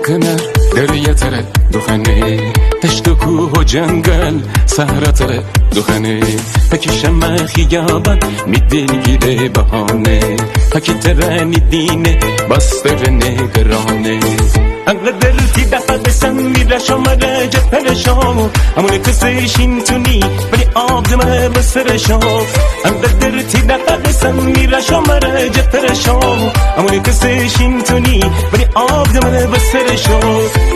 کنار دریا تره دخنه تشت و کوه و جنگل صحرا تره دخنه پکی شمع خیابان می دلگیره بهانه پکی ترنی دینه باستر نگرانه انقدر تی دفع بسن میره شماره جپرشو همونه کسیشین تونی ولی آب دمه بسرشو انقدر تی دفع بسن میره شماره جپرشو همونه کسیشین تونی ولی آب دمه بسرشو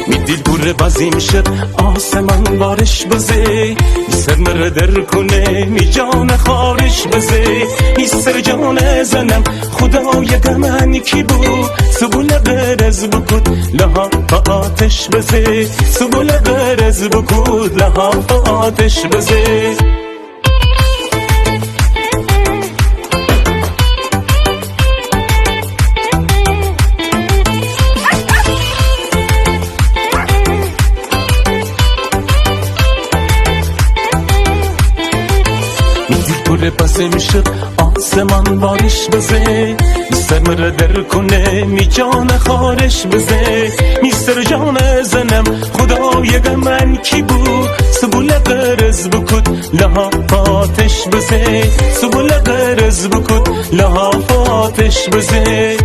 میدیل بوره بازیم شد آسمان بارش بزه سر مره در کنه می جان خارش بزه می سر جان زنم خدای گمن کی بود سبول غرز بکود لها آتش بزه سبول غرز بکود لها آتش بزه پوره بازم شد آسمان بارش بزه سر مره در کنه می جان خارش بزه می سر جان زنم خدای من کی بود سبول غرز بکود لها آتش بزه سبول غرز بکود لها آتش بزه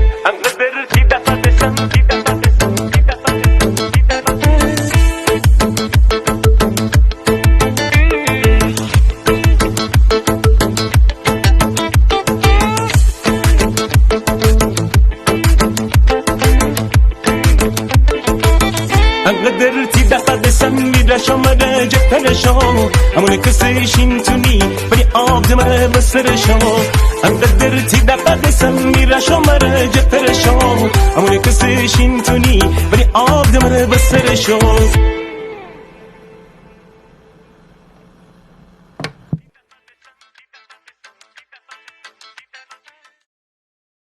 انقدر تی دفع بسن میره شماره جپرشو همونه کسیشین تونی ولی آب دمه بسرشو انقدر تی دفع بسن میره شماره جپرشو همونه کسیشین تونی ولی آب دمه بسرشو